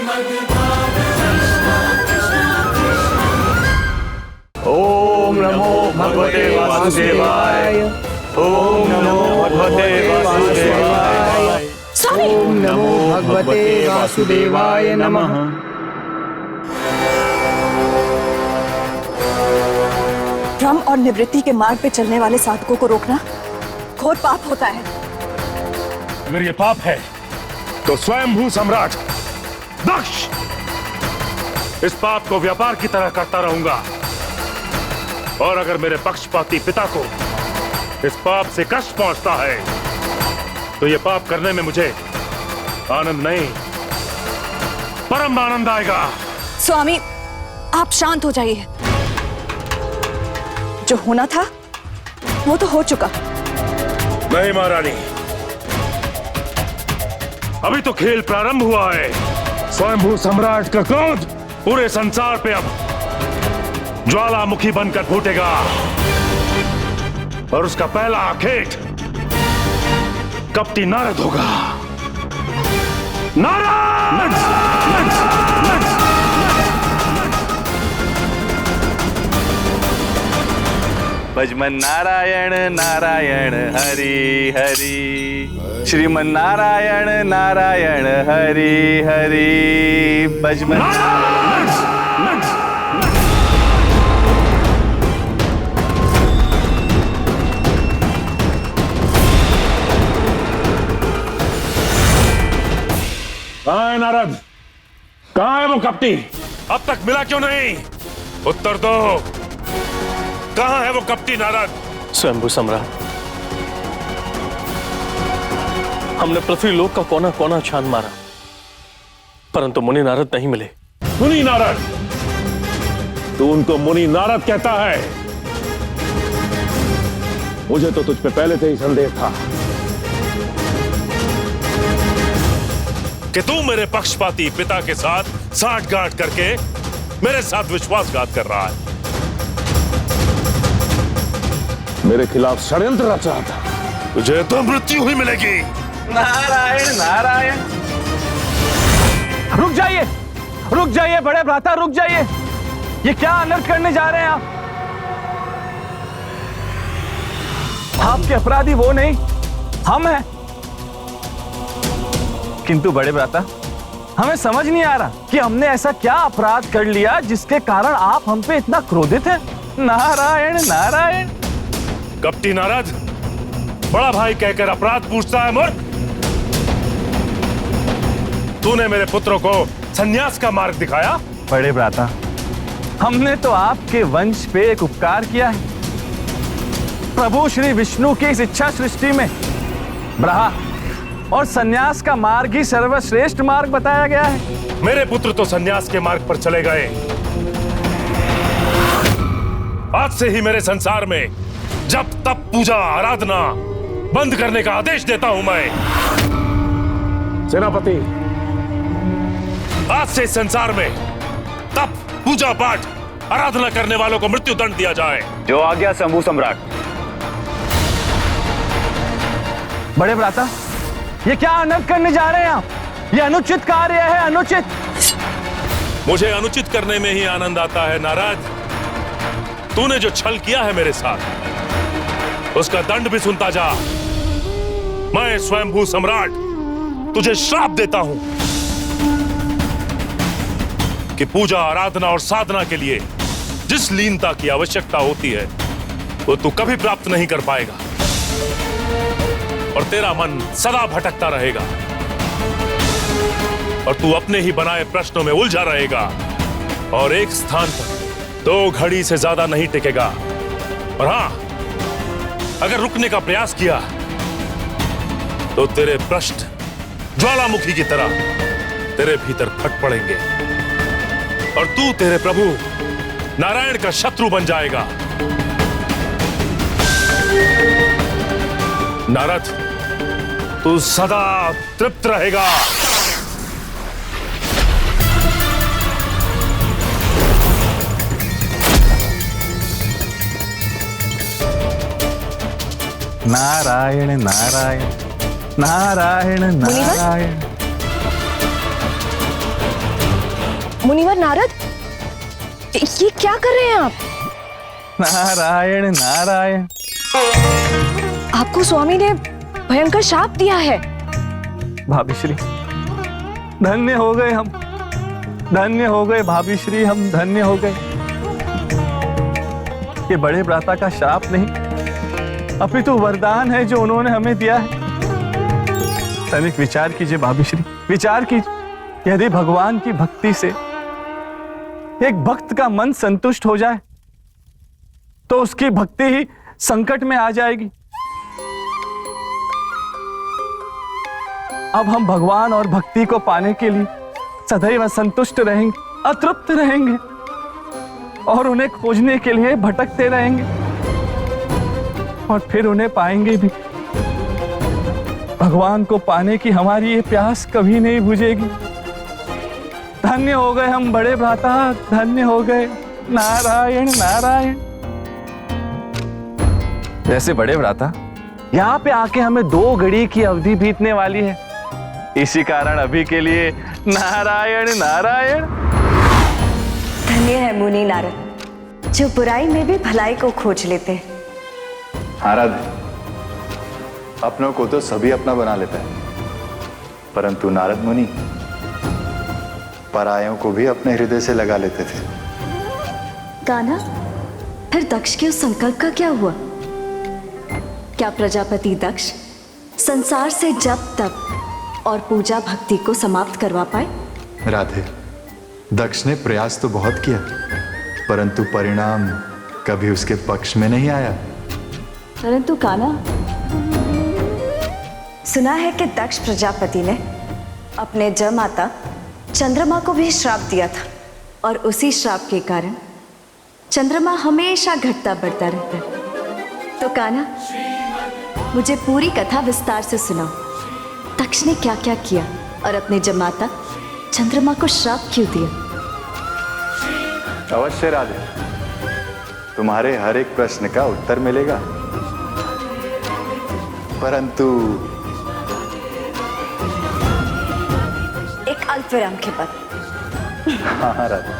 ओम नमो भगवते वासुदेवाय। ओम नमो भगवते वासुदेवाय। ओम नमो भगवते वासुदेवाय नमः। भ्रम और निवृत्ति के मार्ग पे चलने वाले साधकों को रोकना घोर पाप होता है। अगर ये पाप है तो स्वयंभू सम्राट दक्ष इस पाप को व्यापार की तरह करता रहूंगा, और अगर मेरे पक्षपाती पिता को इस पाप से कष्ट पहुंचता है तो ये पाप करने में मुझे आनंद नहीं, परम आनंद आएगा। स्वामी, आप शांत हो जाइए। जो होना था वो तो हो चुका। नहीं महारानी, अभी तो खेल प्रारंभ हुआ है। स्वयंभू सम्राट का क्रोध पूरे संसार पे अब ज्वालामुखी बनकर फूटेगा, और उसका पहला आखेट कपटी नारद होगा। नारद! भजमन नारायण नारायण हरि हरि। श्रीमन नारायण नारायण हरि हरि। भजमन कहाँ है नारद? कहाँ है वो कपटी? अब तक मिला क्यों नहीं? उत्तर दो। कहाँ है वो कपटी नारद? स्वयंभू सम्राट, हमने पृथ्वी लोक का कोना कोना छान मारा, परंतु मुनि नारद नहीं मिले। मुनि नारद? तू उनको मुनि नारद कहता है? मुझे तो तुझ पे पहले से ही संदेह था कि तू मेरे पक्षपाती पिता के साथ साठगांठ करके मेरे साथ विश्वासघात कर रहा है, मेरे खिलाफ षड्यंत्र रच रहा था। तुझे तो मृत्यु ही मिलेगी। नारायण नारायण। रुक जाइए बड़े भ्राता, रुक जाइए। ये क्या अनर्थ करने जा रहे हैं आप? आपके अपराधी वो नहीं, हम हैं। किंतु बड़े भ्राता, हमें समझ नहीं आ रहा कि हमने ऐसा क्या अपराध कर लिया जिसके कारण आप हम पे इतना क्रोधित हैं। नारायण नारायण। कपटी नारद, बड़ा भाई कहकर अपराध पूछता है मूर्ख। तूने मेरे पुत्रों को संन्यास का मार्ग दिखाया। बड़े भ्राता, हमने तो आपके वंश पे एक उपकार किया है। प्रभु श्री विष्णु की इस इच्छा सृष्टि में ब्रहा और सन्यास का मार्ग ही सर्वश्रेष्ठ मार्ग बताया गया है। मेरे पुत्र तो सन्यास के मार्ग पर चले गए। आज से ही मेरे संसार में जब तब पूजा आराधना बंद करने का आदेश देता हूं मैं। सेनापति, आज से संसार में तब पूजा पाठ आराधना करने वालों को मृत्यु दंड दिया जाए। जो आज्ञा शंभू सम्राट। बड़े भ्राता, ये क्या अनर्थ करने जा रहे हैं आप? ये अनुचित कार्य है, अनुचित। मुझे अनुचित करने में ही आनंद आता है नारद। तूने जो छल किया है मेरे साथ, उसका दंड भी सुनता जा। मैं स्वयंभू सम्राट तुझे श्राप देता हूं कि पूजा आराधना और साधना के लिए जिस लीनता की आवश्यकता होती है वो तू कभी प्राप्त नहीं कर पाएगा, और तेरा मन सदा भटकता रहेगा, और तू अपने ही बनाए प्रश्नों में उलझा रहेगा, और एक स्थान पर 2 घड़ी से ज्यादा नहीं टिकेगा। और हां, अगर रुकने का प्रयास किया तो तेरे प्रश्न ज्वालामुखी की तरह तेरे भीतर फट पड़ेंगे, और तू तेरे प्रभु नारायण का शत्रु बन जाएगा। नारद, तू सदा तृप्त रहेगा। नारायण नारायण नारायण नारायण। मुनिवर नारद, ये क्या कर रहे हैं आप? नारायण नारायण। आपको स्वामी ने भयंकर शाप दिया है। भाभी श्री, धन्य हो गए हम, धन्य हो गए भाभी श्री, हम धन्य हो गए। ये बड़े भ्राता का श्राप नहीं, अपितु वरदान है जो उन्होंने हमें दिया है। तनिक विचार कीजिए भाभी श्री, विचार कीजिए। यदि भगवान की भक्ति से एक भक्त का मन संतुष्ट हो जाए तो उसकी भक्ति ही संकट में आ जाएगी। अब हम भगवान और भक्ति को पाने के लिए सदैव संतुष्ट रहेंगे, अतृप्त रहेंगे और उन्हें खोजने के लिए भटकते रहेंगे और फिर उन्हें पाएंगे भी। भगवान को पाने की हमारी ये प्यास कभी नहीं बुझेगी। धन्य हो गए हम बड़े भ्राता, धन्य हो गए। नारायण नारायण। वैसे बड़े भ्राता, यहाँ पे आके हमें 2 घड़ी की अवधि बीतने वाली है। इसी कारण अभी के लिए नारायण नारायण। धन्य है मुनि नारद, जो बुराई में भी भलाई को खोज लेते हैं। आराध्य, अपनों को तो सभी अपना बना लेता है, परंतु नारद मुनि परायों को भी अपने हृदय से लगा लेते थे। कान्हा, फिर दक्ष के उस संकल्प का क्या हुआ? क्या प्रजापति दक्ष संसार से जप तप और पूजा भक्ति को समाप्त करवा पाए? राधे, दक्ष ने प्रयास तो बहुत किया, परंतु परिणाम कभी उसके पक्ष में नहीं आया। परंतु कान्हा, सुना है कि दक्ष प्रजापति ने अपने जमाता चंद्रमा को भी श्राप दिया था और उसी श्राप के कारण चंद्रमा हमेशा घटता बढ़ता रहता है। तो कान्हा, मुझे पूरी कथा विस्तार से सुनाओ। दक्ष ने क्या क्या किया और अपने जमाता चंद्रमा को श्राप क्यों दिया? अवश्य राधे, तुम्हारे हर एक प्रश्न का उत्तर मिलेगा, परंतु एक अल्प विराम के बाद। हाँ राधे।